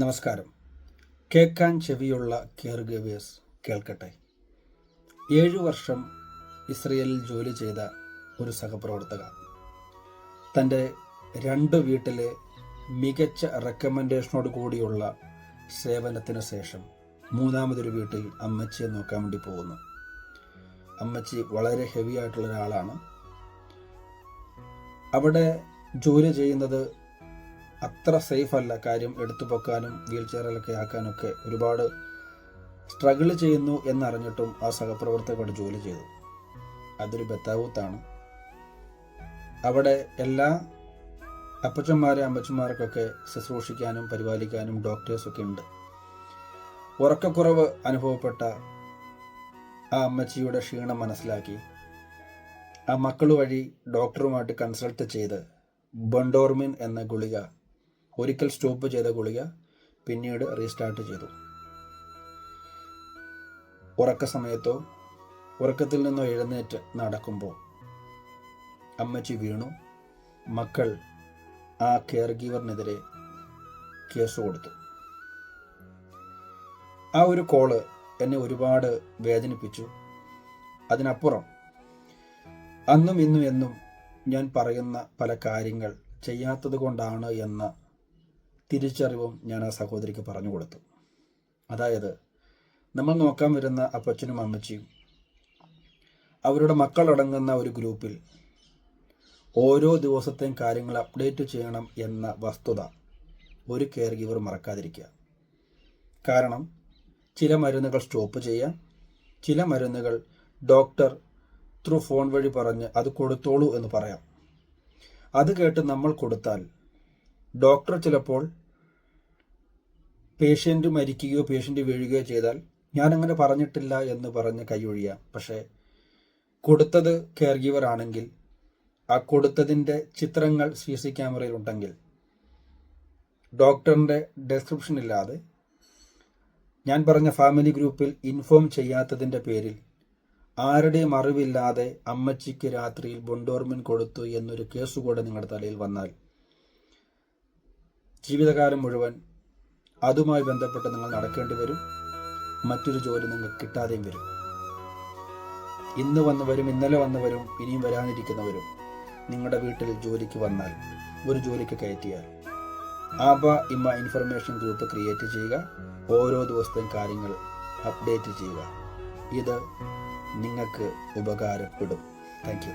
നമസ്കാരം. കേൾക്കാൻ ചെവിയുള്ള care givers കേൾക്കട്ടെ. 7 വർഷം ഇസ്രയേലിൽ ജോലി ചെയ്ത ഒരു സഹപ്രവർത്തക തൻ്റെ 2 വീട്ടിലെ മികച്ച റെക്കമെൻഡേഷനോട് കൂടിയുള്ള സേവനത്തിന് ശേഷം മൂന്നാമതൊരു വീട്ടിൽ അമ്മച്ചിയെ നോക്കാൻ വേണ്ടി പോകുന്നു. അമ്മച്ചി വളരെ ഹെവി ആയിട്ടുള്ള ഒരാളാണ്. അവിടെ ജോലി ചെയ്യുന്നത് അത്ര സേഫ് അല്ല. കാര്യം എടുത്തു പൊക്കാനും വീൽ ചെയറിലൊക്കെ ആക്കാനൊക്കെ ഒരുപാട് സ്ട്രഗിൾ ചെയ്യുന്നു എന്നറിഞ്ഞിട്ടും ആ സഹപ്രവർത്തകർ ജോലി ചെയ്തു. അതൊരു ബത്താവൂത്താണ്. അവിടെ എല്ലാ അമ്മച്ചന്മാർക്കൊക്കെ ശുശ്രൂഷിക്കാനും പരിപാലിക്കാനും ഡോക്ടേഴ്സൊക്കെ ഉണ്ട്. ഉറക്കക്കുറവ് അനുഭവപ്പെട്ട ആ അമ്മച്ചിയുടെ ക്ഷീണം മനസ്സിലാക്കി ആ മക്കൾ വഴി ഡോക്ടറുമായിട്ട് കൺസൾട്ട് ചെയ്ത് ബണ്ടോർമിൻ എന്ന ഗുളിക, ഒരിക്കൽ സ്റ്റോപ്പ് ചെയ്ത ഗുളിക പിന്നീട് റീസ്റ്റാർട്ട് ചെയ്തു. ഉറക്ക സമയത്തോ ഉറക്കത്തിൽ നിന്നോ എഴുന്നേറ്റ് നടക്കുമ്പോൾ അമ്മച്ചി വീണു. മക്കൾ ആ കെയർ ഗീവറിനെതിരെ കേസ് കൊടുത്തു. ആ ഒരു കോള് എന്നെ ഒരുപാട് വേദനിപ്പിച്ചു. അതിനപ്പുറം അന്നും ഇന്നും എന്നും ഞാൻ പറയുന്ന പല കാര്യങ്ങൾ ചെയ്യാത്തത് കൊണ്ടാണ് എന്ന തിരിച്ചറിവും ഞാൻ ആ സഹോദരിക്ക് പറഞ്ഞു കൊടുത്തു. അതായത്, നമ്മൾ നോക്കാൻ വരുന്ന അപ്പച്ചനും അമ്മച്ചിയും അവരുടെ മക്കളടങ്ങുന്ന ഒരു ഗ്രൂപ്പിൽ ഓരോ ദിവസത്തെയും കാര്യങ്ങൾ അപ്ഡേറ്റ് ചെയ്യണം എന്ന വസ്തുത ഒരു കെയർ ഗിവർ മറക്കാതിരിക്കുക. കാരണം ചില മരുന്നുകൾ സ്റ്റോപ്പ് ചെയ്യാം, ചില മരുന്നുകൾ ഡോക്ടർ ത്രൂ ഫോൺ വഴി പറഞ്ഞ് അത് കൊടുത്തോളൂ എന്ന് പറയാം. അത് കേട്ട് നമ്മൾ കൊടുത്താൽ ഡോക്ടർ ചിലപ്പോൾ പേഷ്യൻ്റ് മരിക്കുകയോ പേഷ്യൻ്റ് വീഴുകയോ ചെയ്താൽ ഞാനങ്ങനെ പറഞ്ഞിട്ടില്ല എന്ന് പറഞ്ഞ് കൈയൊഴിയാം. പക്ഷേ കൊടുത്തത് കെയർ ഗീവർ ആണെങ്കിൽ ആ കൊടുത്തതിൻ്റെ ചിത്രങ്ങൾ CC ക്യാമറയിൽ ഉണ്ടെങ്കിൽ ഡോക്ടറിൻ്റെ ഡെസ്ക്രിപ്ഷൻ ഇല്ലാതെ ഞാൻ പറഞ്ഞ ഫാമിലി ഗ്രൂപ്പിൽ ഇൻഫോം ചെയ്യാത്തതിൻ്റെ പേരിൽ ആരുടെയും അറിവില്ലാതെ അമ്മച്ചിക്ക് രാത്രിയിൽ ബൊണ്ടോർമിൻ കൊടുത്തു എന്നൊരു കേസ് കൂടെ നിങ്ങളുടെ തലയിൽ വന്നാൽ ജീവിതകാലം മുഴുവൻ അതുമായി ബന്ധപ്പെട്ട് നിങ്ങൾ നടക്കേണ്ടി വരും. മറ്റൊരു ജോലി നിങ്ങൾക്ക് കിട്ടാതെയും വരും. ഇന്ന് വന്നവരും ഇന്നലെ വന്നവരും ഇനിയും വരാനിരിക്കുന്നവരും നിങ്ങളുടെ വീട്ടിൽ ജോലിക്ക് വന്നാൽ, ഒരു ജോലിക്ക് കയറ്റിയാൽ ആബ ഇമ്മ ഇൻഫർമേഷൻ ഗ്രൂപ്പ് ക്രിയേറ്റ് ചെയ്യുക. ഓരോ ദിവസത്തെയും കാര്യങ്ങൾ അപ്ഡേറ്റ് ചെയ്യുക. ഇത് നിങ്ങൾക്ക് ഉപകാരപ്പെടും. Thank you.